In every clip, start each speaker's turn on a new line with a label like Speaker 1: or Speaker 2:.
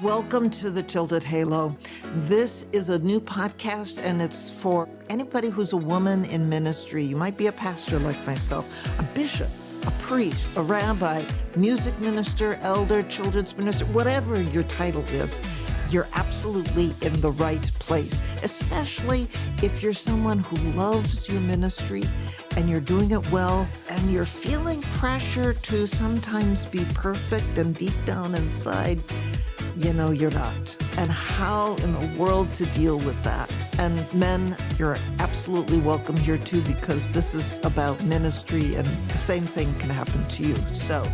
Speaker 1: Welcome to the Tilted Halo. This is a new podcast, and it's for anybody who's a woman in ministry. You might be a pastor like myself, a bishop, a priest, a rabbi, music minister, elder, children's minister, whatever your title is. You're absolutely in the right place, especially if you're someone who loves your ministry and you're doing it well and you're feeling pressure to sometimes be perfect, and deep down inside, you know you're not. And how in the world to deal with that? And men, you're absolutely welcome here too, because this is about ministry and the same thing can happen to you. So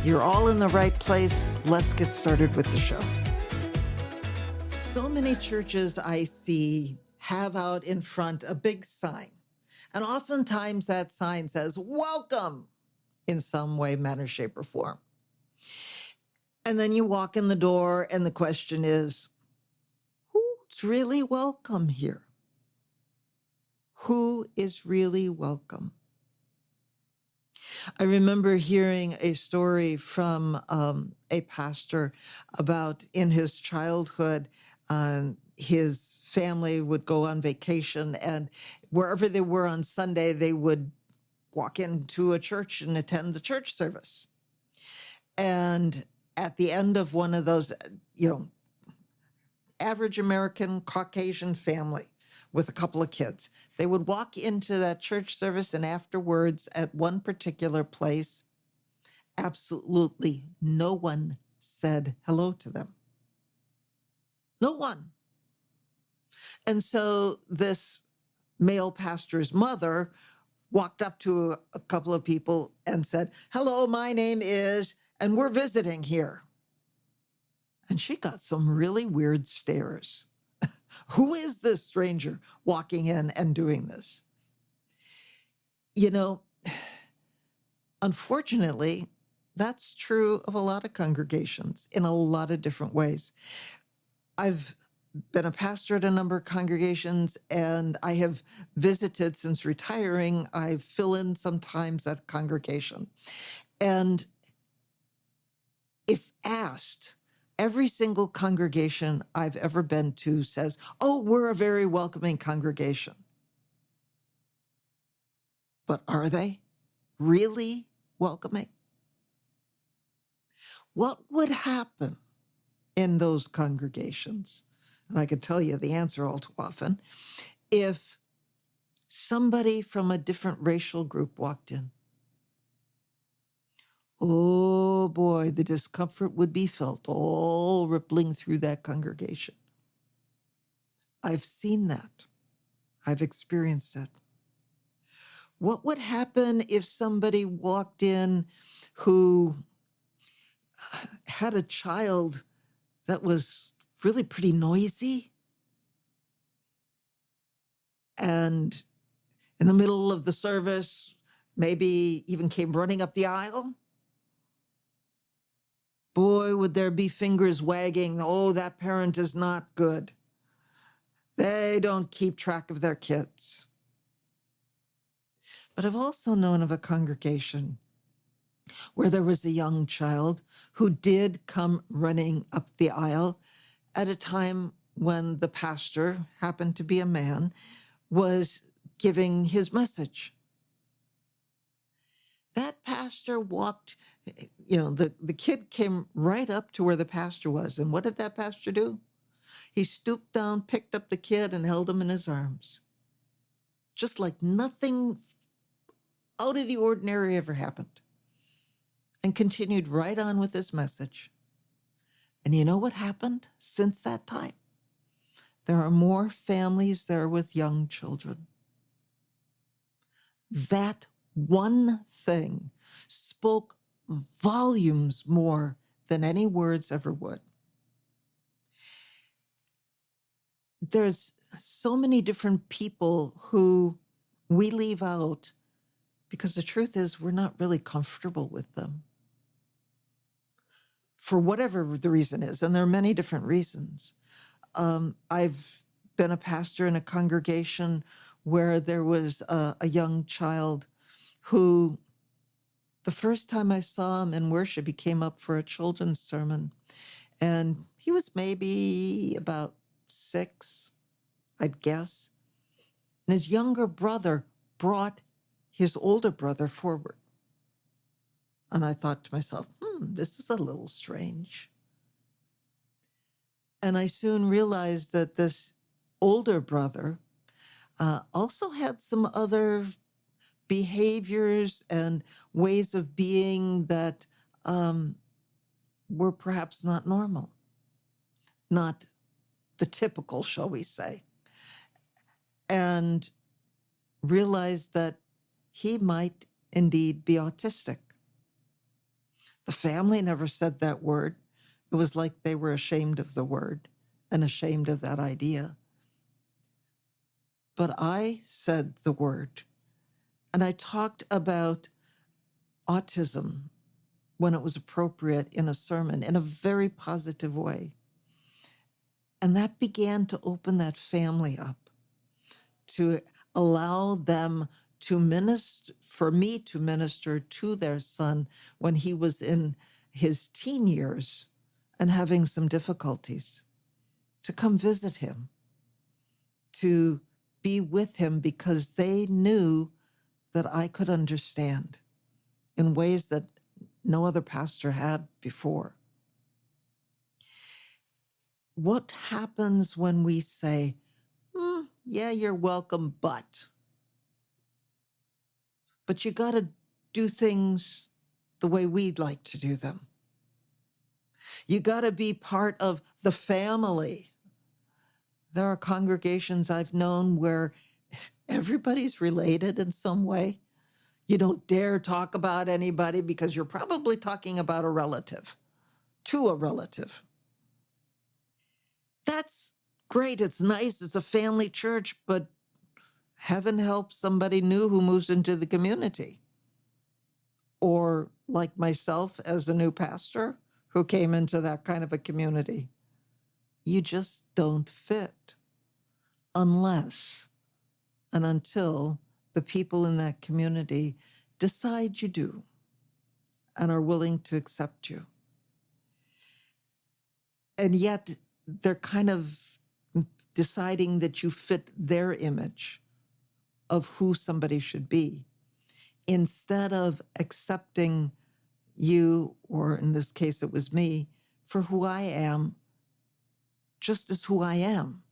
Speaker 1: you're all in the right place. Let's get started with the show. So many churches I see have out in front a big sign. And oftentimes that sign says, welcome, in some way, manner, shape, or form. And then you walk in the door and the question is, who's really welcome here? Who is really welcome? I remember hearing a story from a pastor about in his childhood, his family would go on vacation, and wherever they were on Sunday, they would walk into a church and attend the church service. And at the end of one of those, average American Caucasian family with a couple of kids, they would walk into that church service, and afterwards at one particular place, absolutely no one said hello to them. No one. And so this male pastor's mother walked up to a couple of people and said, hello, my name is, and we're visiting here. And she got some really weird stares. Who is this stranger walking in and doing this? Unfortunately, that's true of a lot of congregations in a lot of different ways. I've been a pastor at a number of congregations, and I have visited since retiring. I fill in sometimes at a congregation. And if asked, every single congregation I've ever been to says, oh, we're a very welcoming congregation. But are they really welcoming? What would happen in those congregations? And I could tell you the answer all too often, if somebody from a different racial group walked in. Oh boy, the discomfort would be felt all rippling through that congregation. I've seen that. I've experienced that. What would happen if somebody walked in who had a child that was really pretty noisy, and in the middle of the service, maybe even came running up the aisle? Boy, would there be fingers wagging. Oh, that parent is not good. They don't keep track of their kids. But I've also known of a congregation where there was a young child who did come running up the aisle at a time when the pastor, happened to be a man, was giving his message. That pastor walked, the kid came right up to where the pastor was. And what did that pastor do? He stooped down, picked up the kid, and held him in his arms. Just like nothing out of the ordinary ever happened. And continued right on with his message. And you know what happened since that time? There are more families there with young children. That one thing spoke volumes more than any words ever would. There's so many different people who we leave out because the truth is we're not really comfortable with them. For whatever the reason is, and there are many different reasons. I've been a pastor in a congregation where there was a young child who The first time I saw him in worship, he came up for a children's sermon, and he was maybe about 6, I'd guess. And his younger brother brought his older brother forward. And I thought to myself, this is a little strange. And I soon realized that this older brother also had some other behaviors and ways of being that were perhaps not normal, not the typical, shall we say, and realized that he might indeed be autistic. The family never said that word. It was like they were ashamed of the word and ashamed of that idea. But I said the word, and I talked about autism when it was appropriate in a sermon in a very positive way. And that began to open that family up, to allow them to minister, for me to minister to their son when he was in his teen years and having some difficulties, to come visit him, to be with him because they knew that I could understand in ways that no other pastor had before. What happens when we say, yeah, you're welcome, but you got to do things the way we'd like to do them. You got to be part of the family. There are congregations I've known where everybody's related in some way. You don't dare talk about anybody because you're probably talking about a relative, to a relative. That's great. It's nice. It's a family church, but heaven help somebody new who moves into the community. Or like myself as a new pastor who came into that kind of a community. You just don't fit unless and until the people in that community decide you do and are willing to accept you. And yet they're kind of deciding that you fit their image of who somebody should be, instead of accepting you, or in this case it was me, for who I am, just as who I am.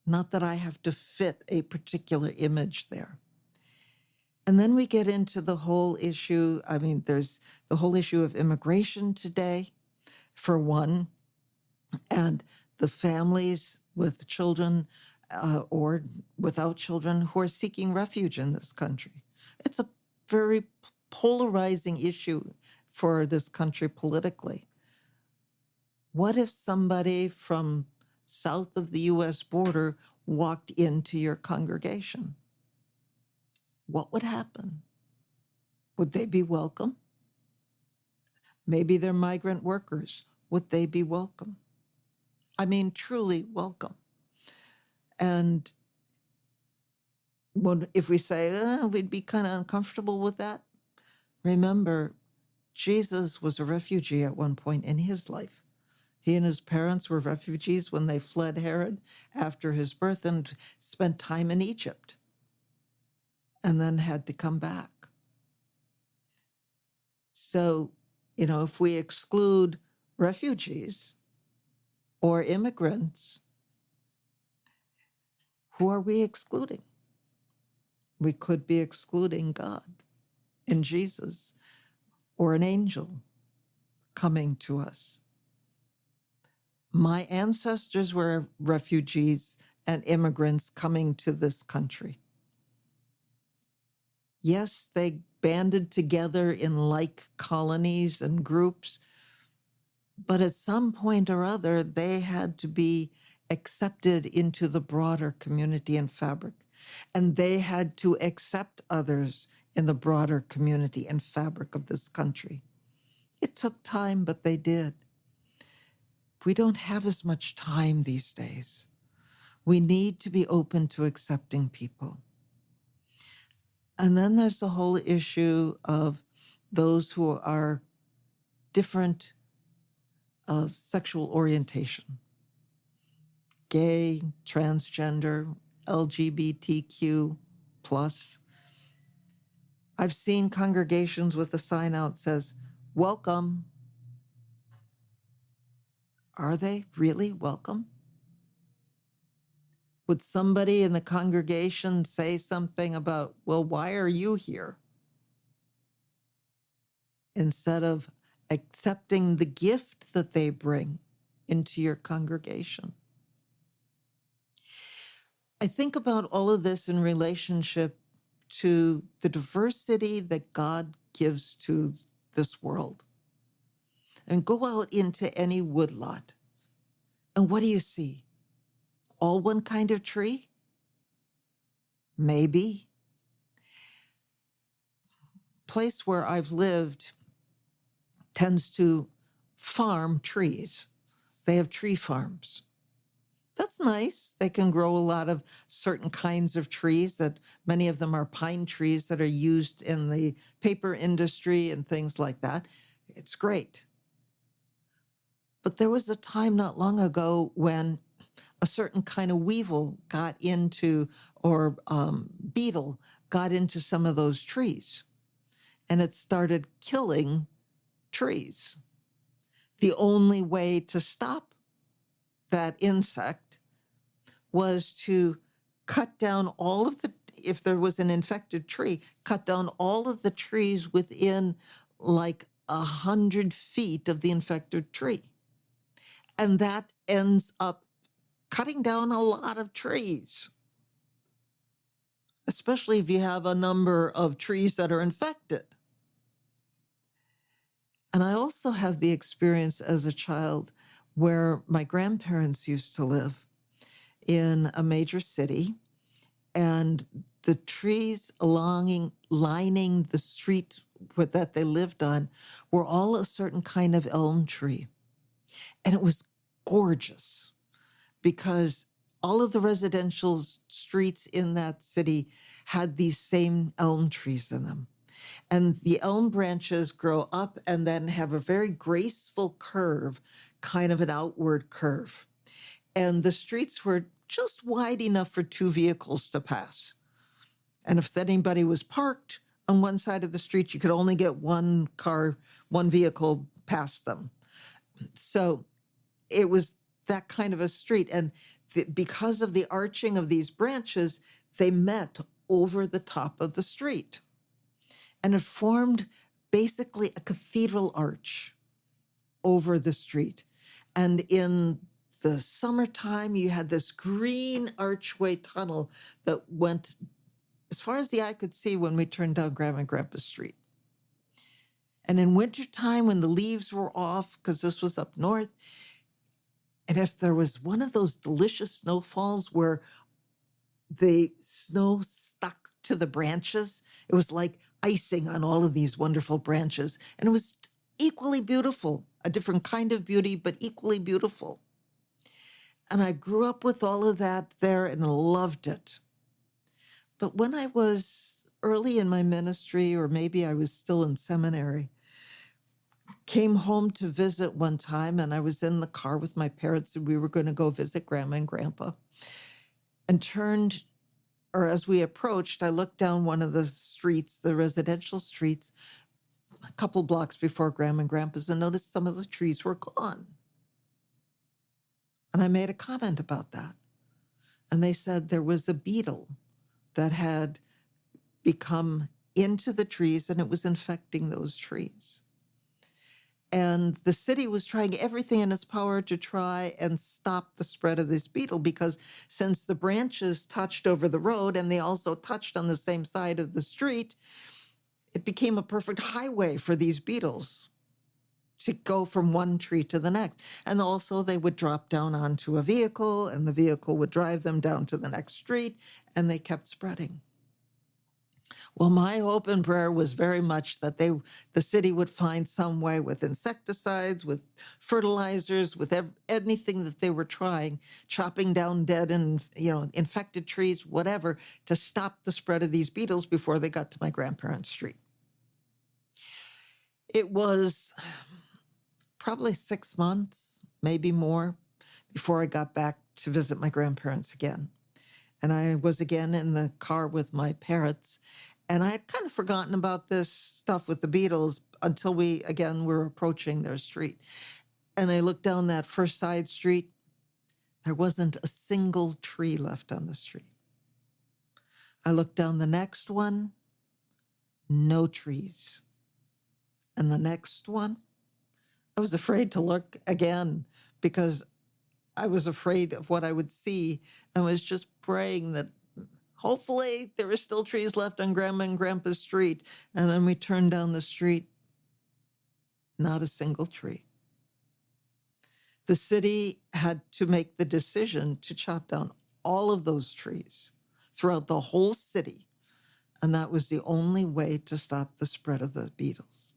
Speaker 1: Not that I have to fit a particular image there. And then we get into the whole issue. There's the whole issue of immigration today, for one, and the families with children or without children who are seeking refuge in this country. It's a very polarizing issue for this country politically. What if somebody from south of the U.S. border walked into your congregation? What would happen? Would they be welcome? Maybe they're migrant workers. Would they be welcome? Truly welcome. And if we say, we'd be kind of uncomfortable with that, remember, Jesus was a refugee at one point in his life. He and his parents were refugees when they fled Herod after his birth and spent time in Egypt and then had to come back. So, if we exclude refugees or immigrants, who are we excluding? We could be excluding God in Jesus or an angel coming to us. My ancestors were refugees and immigrants coming to this country. Yes, they banded together in like colonies and groups, but at some point or other, they had to be accepted into the broader community and fabric, and they had to accept others in the broader community and fabric of this country. It took time, but they did. We don't have as much time these days. We need to be open to accepting people. And then there's the whole issue of those who are different of sexual orientation, gay, transgender, LGBTQ plus. I've seen congregations with a sign out says, welcome. Are they really welcome? Would somebody in the congregation say something about, well, why are you here? Instead of accepting the gift that they bring into your congregation. I think about all of this in relationship to the diversity that God gives to this world. And go out into any woodlot, and what do you see? All one kind of tree? Maybe. Place where I've lived tends to farm trees. They have tree farms. That's nice. They can grow a lot of certain kinds of trees that many of them are pine trees that are used in the paper industry and things like that. It's great. But there was a time not long ago when a certain kind of weevil got into, or beetle got into some of those trees, and it started killing trees. The only way to stop that insect was to cut down all of the, if there was an infected tree, cut down all of the trees within like 100 feet of the infected tree. And that ends up cutting down a lot of trees, especially if you have a number of trees that are infected. And I also have the experience as a child where my grandparents used to live in a major city, and the trees lining the street that they lived on were all a certain kind of elm tree. And it was gorgeous because all of the residential streets in that city had these same elm trees in them. And the elm branches grow up and then have a very graceful curve, kind of an outward curve. And the streets were just wide enough for two vehicles to pass. And if anybody was parked on one side of the street, you could only get one vehicle past them. So it was that kind of a street. And because of the arching of these branches, they met over the top of the street. And it formed basically a cathedral arch over the street. And in the summertime, you had this green archway tunnel that went as far as the eye could see when we turned down Grandma and Grandpa Street. And in wintertime, when the leaves were off, because this was up north, and if there was one of those delicious snowfalls where the snow stuck to the branches, it was like icing on all of these wonderful branches. And it was equally beautiful, a different kind of beauty, but equally beautiful. And I grew up with all of that there and loved it. But when I was early in my ministry, or maybe I was still in seminary, came home to visit one time, and I was in the car with my parents, and we were going to go visit Grandma and Grandpa. And as we approached, I looked down one of the streets, the residential streets, a couple blocks before Grandma and Grandpa's, and noticed some of the trees were gone. And I made a comment about that. And they said there was a beetle that had become into the trees, and it was infecting those trees. And the city was trying everything in its power to try and stop the spread of this beetle, because since the branches touched over the road and they also touched on the same side of the street, it became a perfect highway for these beetles to go from one tree to the next. And also they would drop down onto a vehicle, and the vehicle would drive them down to the next street, and they kept spreading. Well, my hope and prayer was very much that the city would find some way with insecticides, with fertilizers, with anything that they were trying, chopping down dead and infected trees, whatever, to stop the spread of these beetles before they got to my grandparents' street. It was probably 6 months, maybe more, before I got back to visit my grandparents again. And I was again in the car with my parents. And I had kind of forgotten about this stuff with the Beatles until we, again, were approaching their street. And I looked down that first side street. There wasn't a single tree left on the street. I looked down the next one, no trees. And the next one, I was afraid to look again because I was afraid of what I would see and was just praying that hopefully there were still trees left on Grandma and Grandpa's street. And then we turned down the street, not a single tree. The city had to make the decision to chop down all of those trees throughout the whole city. And that was the only way to stop the spread of the Beatles.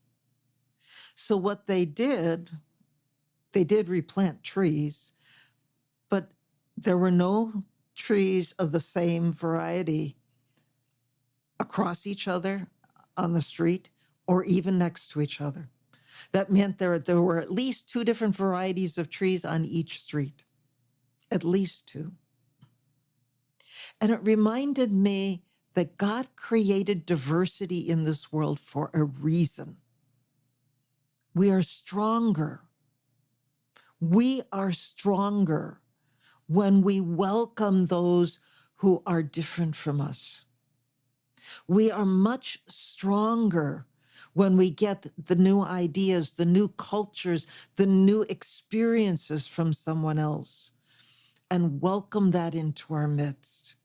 Speaker 1: So what they did replant trees, but there were no trees of the same variety across each other on the street or even next to each other. That meant there were at least 2 different varieties of trees on each street, at least 2. And it reminded me that God created diversity in this world for a reason. We are stronger. We are stronger when we welcome those who are different from us. We are much stronger when we get the new ideas, the new cultures, the new experiences from someone else and welcome that into our midst.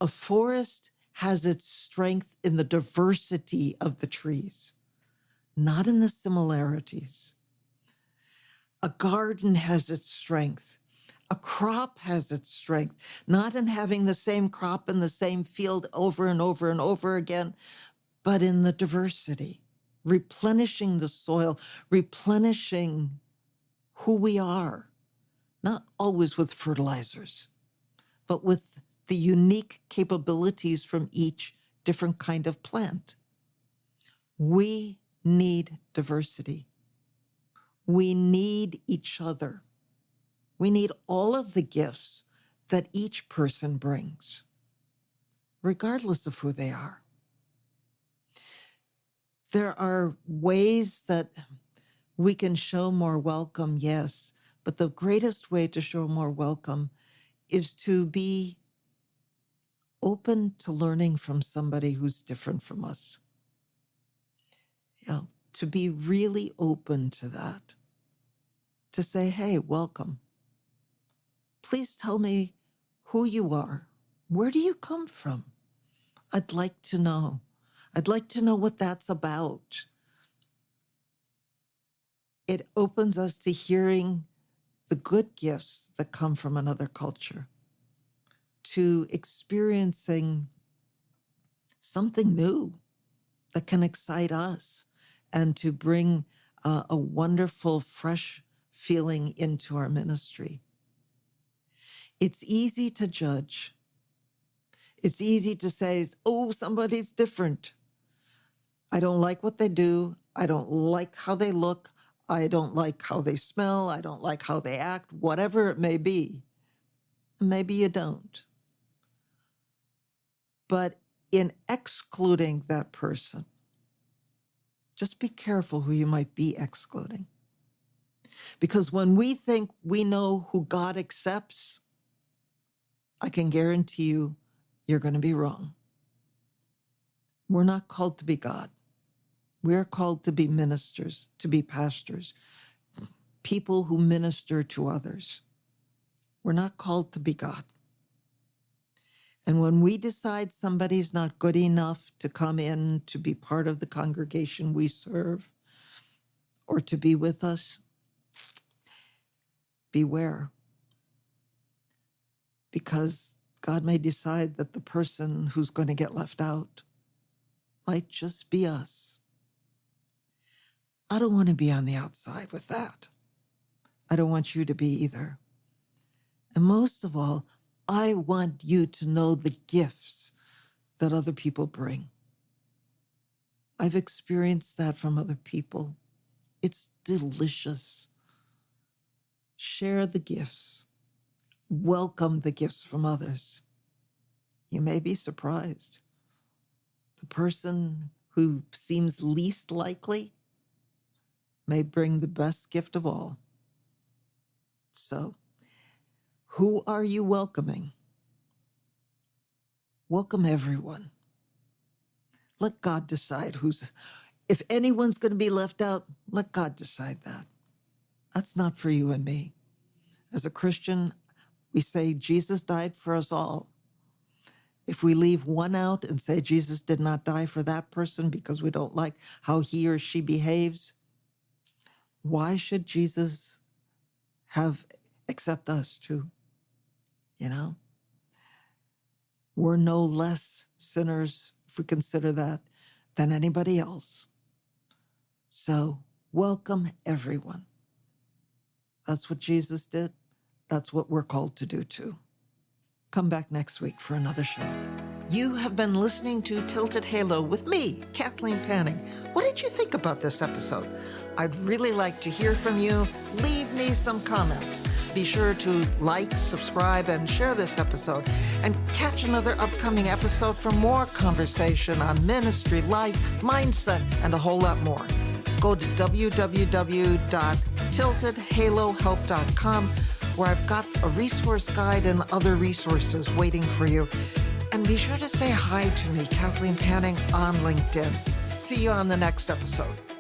Speaker 1: A forest has its strength in the diversity of the trees, not in the similarities. A garden has its strength. A crop has its strength, not in having the same crop in the same field over and over and over again, but in the diversity, replenishing the soil, replenishing who we are, not always with fertilizers, but with the unique capabilities from each different kind of plant. We need diversity. We need each other. We need all of the gifts that each person brings, regardless of who they are. There are ways that we can show more welcome, yes, but the greatest way to show more welcome is to be open to learning from somebody who's different from us. To be really open to that. To say, hey, welcome. Please tell me who you are. Where do you come from? I'd like to know. I'd like to know what that's about. It opens us to hearing the good gifts that come from another culture, to experiencing something new that can excite us and to bring a wonderful, fresh feeling into our ministry. It's easy to judge. It's easy to say, oh, somebody's different. I don't like what they do. I don't like how they look. I don't like how they smell. I don't like how they act, whatever it may be. Maybe you don't. But in excluding that person, just be careful who you might be excluding. Because when we think we know who God accepts, I can guarantee you, you're going to be wrong. We're not called to be God. We're called to be ministers, to be pastors, people who minister to others. We're not called to be God. And when we decide somebody's not good enough to come in to be part of the congregation we serve or to be with us, beware. Because God may decide that the person who's going to get left out might just be us. I don't want to be on the outside with that. I don't want you to be either. And most of all, I want you to know the gifts that other people bring. I've experienced that from other people. It's delicious. Share the gifts. Welcome the gifts from others. You may be surprised. The person who seems least likely may bring the best gift of all. So, who are you welcoming? Welcome everyone. Let God decide if anyone's going to be left out, let God decide that. That's not for you and me. As a Christian, we say Jesus died for us all. If we leave one out and say Jesus did not die for that person because we don't like how he or she behaves, why should Jesus accept us too? You know? We're no less sinners, if we consider that, than anybody else. So welcome everyone. That's what Jesus did. That's what we're called to do too. Come back next week for another show. You have been listening to Tilted Halo with me, Kathleen Panning. What did you think about this episode? I'd really like to hear from you. Leave me some comments. Be sure to like, subscribe, and share this episode. And catch another upcoming episode for more conversation on ministry, life, mindset, and a whole lot more. Go to www.tiltedhalohelp.com, where I've got a resource guide and other resources waiting for you. And be sure to say hi to me, Kathleen Panning, on LinkedIn. See you on the next episode.